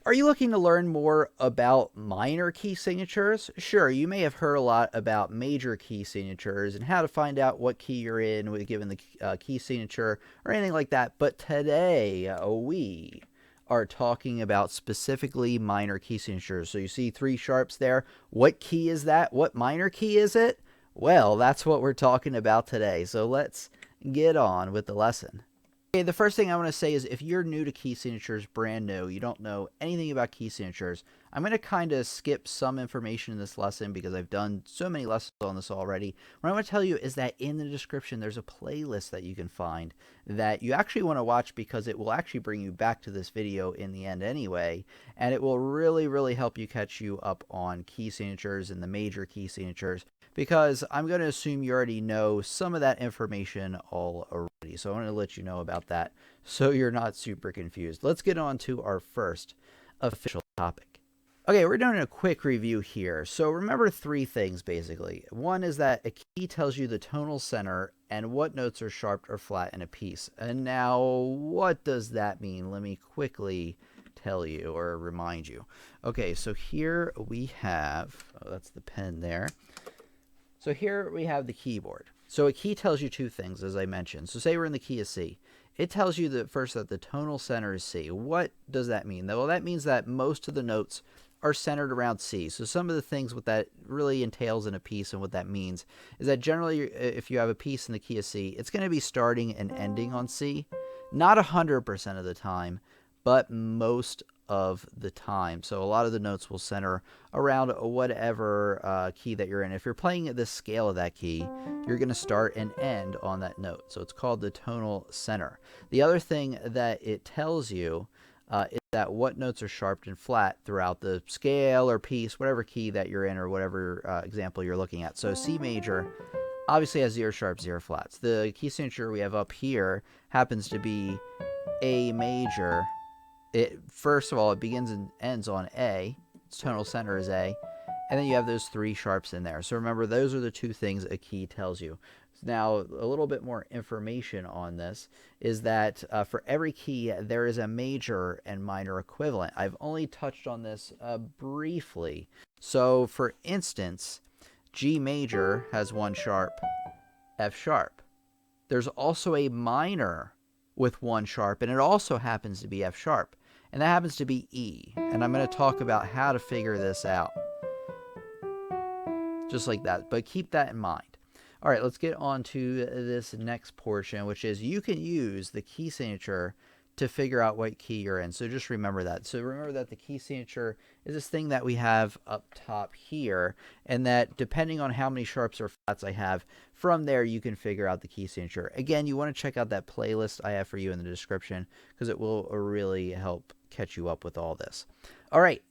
Are you looking to learn more about minor key signatures? Sure, you may have heard a lot about major key signatures and how to find out what key you're in given the key signature or anything like that. But today we are talking about specifically minor key signatures. So you see three sharps there. What key is that? What minor key is it? Well, that's what we're talking about today. So let's get on with the lesson. Okay, the first thing I want to say is if you're new to key signatures, brand new, you don't know anything about key signatures, I'm going to kind of skip some information in this lesson because I've done so many lessons on this already. What I want to tell you is that in the description, there's a playlist that you can find that you actually want to watch because it will actually bring you back to this video in the end anyway, and it will really, really help you catch you up on key signatures and the major key signatures because I'm going to assume you already know some of that information already. So I want to let you know about that so you're not super confused. Let's get on to our first official topic. Okay, we're doing a quick review here. So remember three things basically. One is that a key tells you the tonal center and what notes are sharp or flat in a piece. And now what does that mean? Let me quickly tell you or remind you. Okay, so here we have, oh, that's the pen there. So here we have the keyboard. So a key tells you two things, as I mentioned. So say we're in the key of C. It tells you that first that the tonal center is C. What does that mean? Well, that means that most of the notes are centered around C. So some of the things what that really entails in a piece and what that means is that generally if you have a piece in the key of C, it's going to be starting and ending on C. Not 100% of the time, but most of the time. So a lot of the notes will center around whatever key that you're in. If you're playing at the scale of that key, you're going to start and end on that note. So it's called the tonal center. The other thing that it tells you is that what notes are sharp and flat throughout the scale or piece, whatever key that you're in or whatever example you're looking at. So C major obviously has 0 sharps, 0 flats. The key signature we have up here happens to be A major. First of all, it begins and ends on A. Its tonal center is A. And then you have those 3 sharps in there. So remember, those are the two things a key tells you. Now, a little bit more information on this is that for every key, there is a major and minor equivalent. I've only touched on this briefly. So, for instance, G major has 1 sharp, F sharp. There's also a minor with 1 sharp, and it also happens to be F sharp. And that happens to be E. And I'm going to talk about how to figure this out. Just like that. But keep that in mind. All right, let's get on to this next portion, which is you can use the key signature to figure out what key you're in. So just remember that. So remember that the key signature is this thing that we have up top here, and that depending on how many sharps or flats I have, from there you can figure out the key signature. Again, you want to check out that playlist I have for you in the description because it will really help catch you up with all this. All right.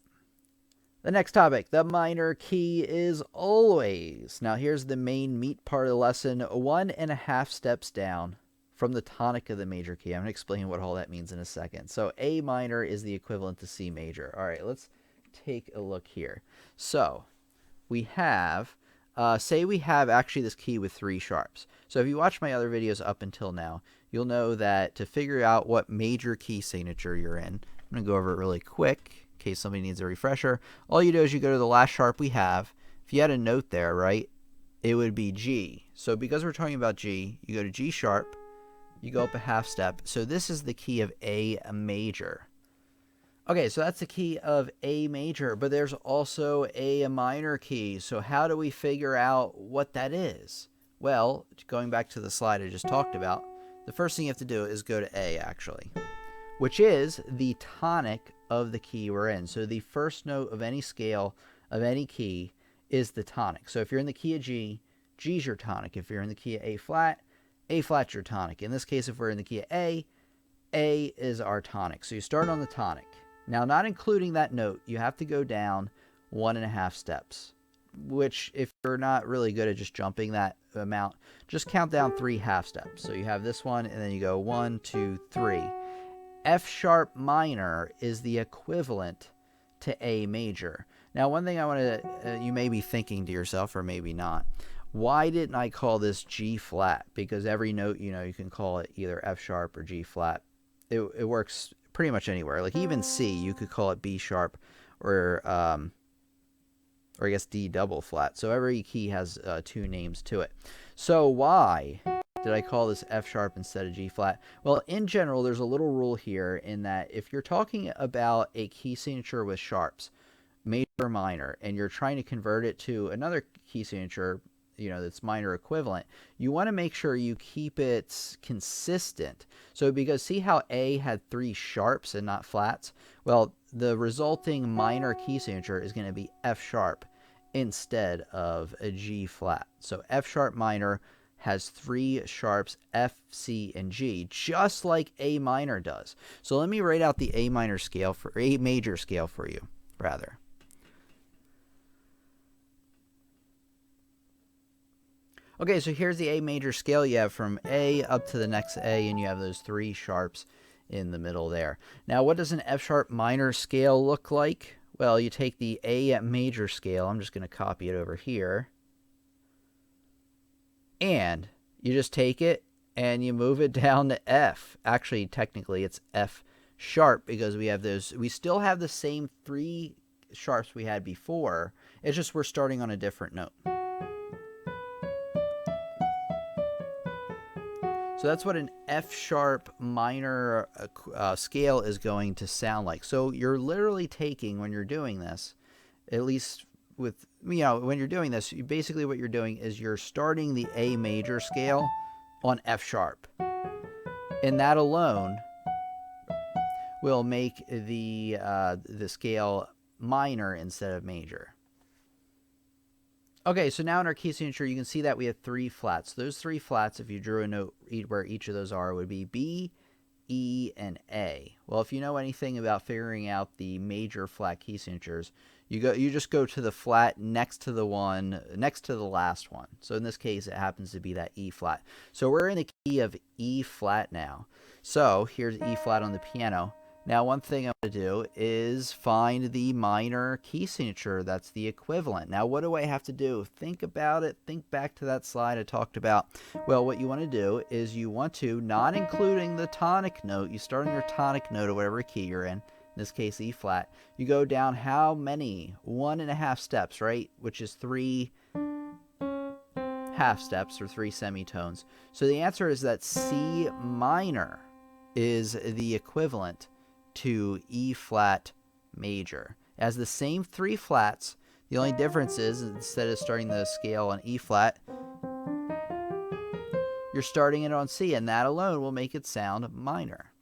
The next topic, the minor key is always. Now here's the main meat part of the lesson, 1.5 steps down from the tonic of the major key. I'm going to explain what all that means in a second. So A minor is the equivalent to C major. All right, let's take a look here. So we have, say we have actually this key with 3 sharps. So if you watch my other videos up until now, you'll know that to figure out what major key signature you're in, I'm going to go over it really quick in case somebody needs a refresher. All you do is you go to the last sharp we have. If you had a note there, right, it would be G. So because we're talking about G, you go to G sharp, you go up a half step. So this is the key of A major. Okay, so that's the key of A major, but there's also a minor key. So how do we figure out what that is? Well, going back to the slide I just talked about, the first thing you have to do is go to A, actually, which is the tonic of the key we're in. So the first note of any scale of any key is the tonic. So if you're in the key of G, G's your tonic. If you're in the key of A flat's your tonic. In this case, if we're in the key of A is our tonic. So you start on the tonic. Now, not including that note, you have to go down 1.5 steps, which if you're not really good at just jumping that amount, just count down 3 half steps. So you have this one, and then you go 1, 2, 3. F sharp minor is the equivalent to A major. Now, one thing I want to, you may be thinking to yourself, or maybe not, why didn't I call this G flat? Because every note, you can call it either F sharp or G flat. It works pretty much anywhere. Like even C, you could call it B sharp, or I guess D double flat. So every key has two names to it. So why did I call this F sharp instead of G flat? Well, in general, there's a little rule here in that if you're talking about a key signature with sharps, major or minor, and you're trying to convert it to another key signature, that's minor equivalent, you want to make sure you keep it consistent. So because see how A had 3 sharps and not flats? Well, the resulting minor key signature is going to be F sharp instead of a G flat. So F sharp minor has 3 sharps, F, C, and G, just like A minor does. So let me write out the A major scale for you, rather. Okay, so here's the A major scale. You have from A up to the next A, and you have those 3 sharps in the middle there. Now, what does an F sharp minor scale look like? Well, you take the A major scale. I'm just going to copy it over here. And you just take it and you move it down to F. Actually, technically, it's F sharp because we still have the same 3 sharps we had before. It's just we're starting on a different note. So that's what an F sharp minor scale is going to sound like. So you're literally taking, when you're doing this, at least with, when you're doing this, basically what you're doing is you're starting the A major scale on F sharp. And that alone will make the scale minor instead of major. Okay, so now in our key signature, you can see that we have 3 flats. Those 3 flats, if you drew a note where each of those are, would be B, E, and A. Well, if you know anything about figuring out the major flat key signatures, you just go to the flat next to the last one. So in this case, it happens to be that E flat. So we're in the key of E flat now. So here's E flat on the piano. Now, one thing I want to do is find the minor key signature that's the equivalent. Now, what do I have to do? Think about it. Think back to that slide I talked about. Well, what you want to do is you want to, not including the tonic note, you start on your tonic note or whatever key you're in this case E flat, you go down how many? 1.5 steps, right? Which is 3 half steps or 3 semitones. So the answer is that C minor is the equivalent to E flat major. It has the same 3 flats. The only difference is instead of starting the scale on E flat, you're starting it on C, and that alone will make it sound minor.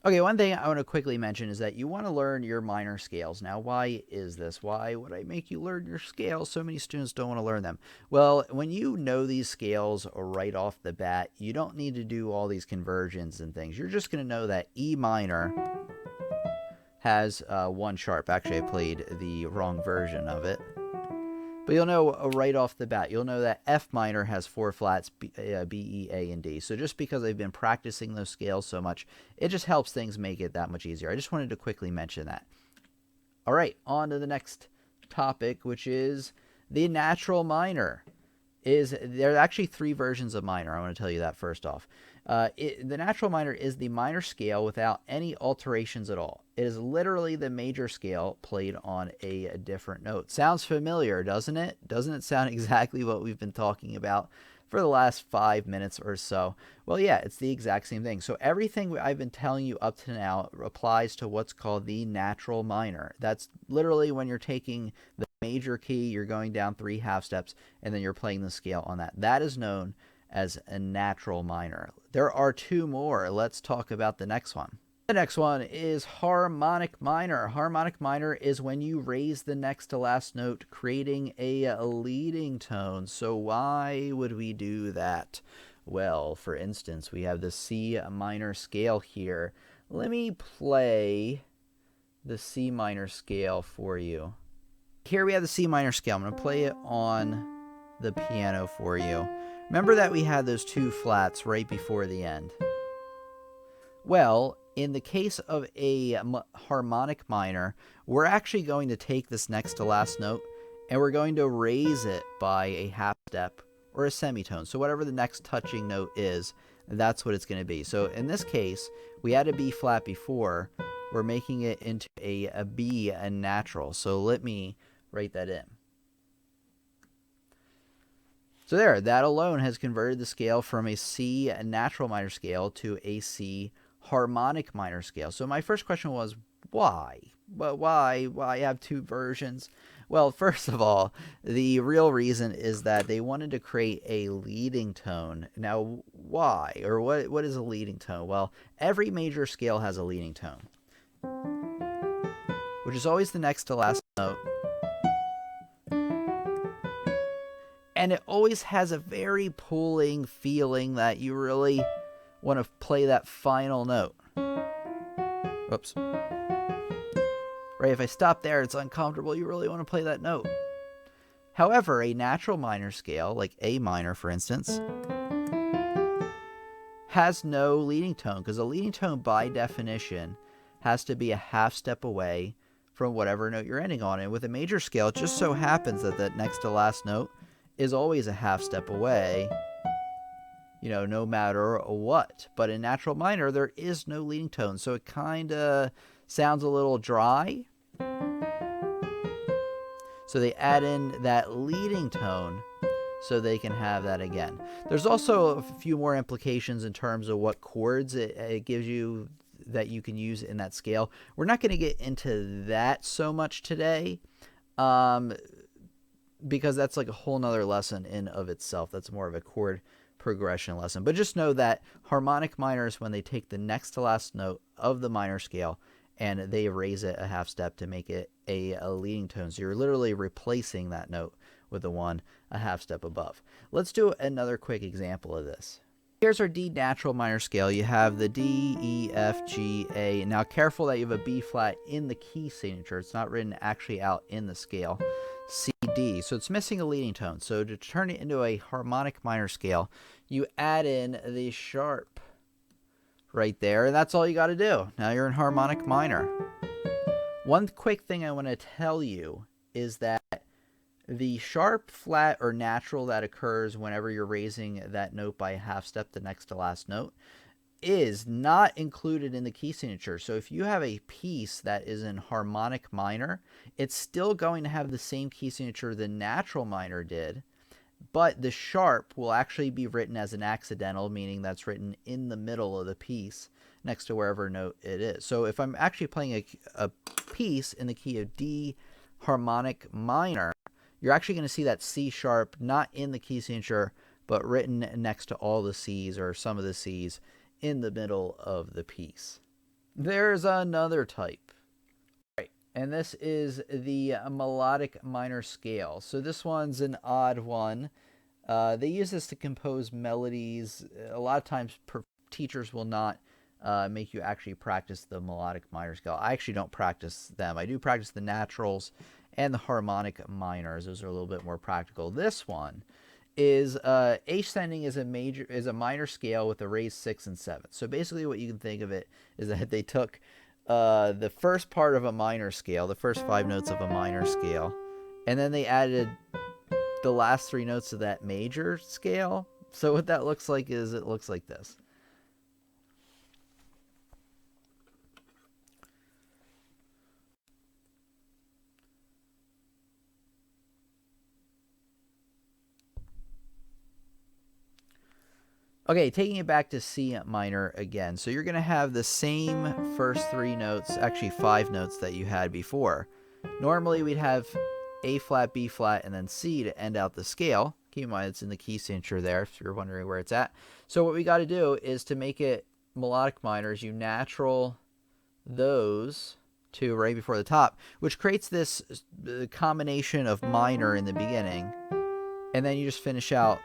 Okay, one thing I want to quickly mention is that you want to learn your minor scales. Now, why is this? Why would I make you learn your scales? So many students don't want to learn them. Well, when you know these scales right off the bat, you don't need to do all these conversions and things. You're just going to know that E minor has 1 sharp. Actually, I played the wrong version of it. But you'll know right off the bat, you'll know that F minor has 4 flats, B, E, A, and D. So just because I've been practicing those scales so much, it just helps things make it that much easier. I just wanted to quickly mention that. All right, on to the next topic, which is the natural minor. There are actually 3 versions of minor. I want to tell you that first off. The natural minor is the minor scale without any alterations at all. It is literally the major scale played on a different note. Sounds familiar, doesn't it? Doesn't it sound exactly what we've been talking about for the last 5 minutes or so? Well, yeah, it's the exact same thing. So everything I've been telling you up to now applies to what's called the natural minor. That's literally when you're taking the major key, you're going down 3 half steps, and then you're playing the scale on that. That is known as a natural minor. There are 2 more. Let's talk about the next one. The next one is harmonic minor. Harmonic minor is when you raise the next to last note, creating a leading tone. So why would we do that? Well, for instance, we have the C minor scale here. Let me play the C minor scale for you. Here we have the C minor scale. I'm going to play it on the piano for you. Remember that we had those 2 flats right before the end. Well, in the case of a harmonic minor, we're actually going to take this next to last note and we're going to raise it by a half step or a semitone. So whatever the next touching note is, that's what it's going to be. So in this case, we had a B flat before. We're making it into a B, a natural. So let me write that in. So there, that alone has converted the scale from a C natural minor scale to a C harmonic minor scale. So my first question was, why? But why have two versions? Well, first of all, the real reason is that they wanted to create a leading tone. Now, why? Or what is a leading tone? Well, every major scale has a leading tone, which is always the next to last note. And it always has a very pulling feeling that you really want to play that final note. Whoops. Right, if I stop there, it's uncomfortable. You really want to play that note. However, a natural minor scale, like A minor, for instance, has no leading tone, because a leading tone, by definition, has to be a half step away from whatever note you're ending on. And with a major scale, it just so happens that that next to last note is always a half step away, no matter what. But in natural minor, there is no leading tone, so it kind of sounds a little dry. So they add in that leading tone so they can have that again. There's also a few more implications in terms of what chords it gives you that you can use in that scale. We're not going to get into that so much today, because that's like a whole nother lesson in of itself. That's more of a chord progression lesson. But just know that harmonic minor is when they take the next to last note of the minor scale and they raise it a half step to make it a leading tone. So you're literally replacing that note with the one a half step above. Let's do another quick example of this. Here's our D natural minor scale. You have the D, E, F, G, A. Now careful that you have a B flat in the key signature. It's not written actually out in the scale. C, D. So it's missing a leading tone. So to turn it into a harmonic minor scale, you add in the sharp right there, and that's all you got to do. Now you're in harmonic minor. One quick thing I want to tell you is that the sharp, flat, or natural that occurs whenever you're raising that note by a half step, the next to last note, is not included in the key signature. So if you have a piece that is in harmonic minor, it's still going to have the same key signature the natural minor did, but the sharp will actually be written as an accidental, meaning that's written in the middle of the piece next to wherever note it is. So if I'm actually playing a piece in the key of D harmonic minor, you're actually going to see that C sharp not in the key signature, but written next to all the C's or some of the C's in the middle of the piece. There's another type. Right, and this is the melodic minor scale. So this one's an odd one. They use this to compose melodies. A lot of times teachers will not make you actually practice the melodic minor scale. I actually don't practice them. I do practice the naturals and the harmonic minors. Those are a little bit more practical. This one is ascending is a minor scale with a raised 6 and 7. So basically what you can think of it is that they took the first part of a minor scale, the first 5 notes of a minor scale, and then they added the last 3 notes of that major scale. So what that looks like is it looks like this. Okay, taking it back to C minor again. So you're going to have the same first 3 notes, actually 5 notes that you had before. Normally we'd have A flat, B flat, and then C to end out the scale. Keep in mind it's in the key signature there if you're wondering where it's at. So what we got to do is to make it melodic minors, you natural those 2 right before the top, which creates this combination of minor in the beginning, and then you just finish out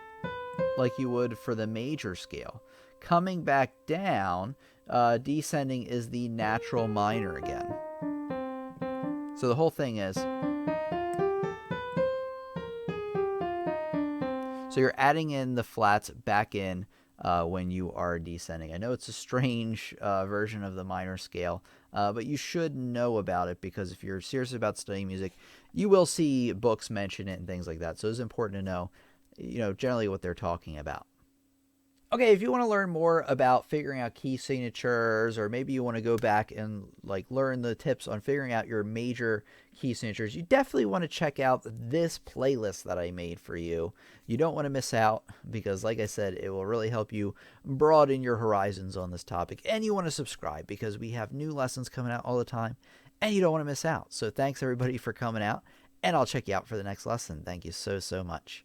like you would for the major scale. Coming back down, descending is the natural minor again. So the whole thing is, so you're adding in the flats back in when you are descending. I know it's a strange version of the minor scale, but you should know about it because if you're serious about studying music, you will see books mention it and things like that. So it's important to know, generally what they're talking about. Okay, if you want to learn more about figuring out key signatures, or maybe you want to go back and like learn the tips on figuring out your major key signatures, you definitely want to check out this playlist that I made for you. You don't want to miss out because, like I said, it will really help you broaden your horizons on this topic. And you want to subscribe because we have new lessons coming out all the time and you don't want to miss out. So thanks everybody for coming out, and I'll check you out for the next lesson. Thank you so, so much.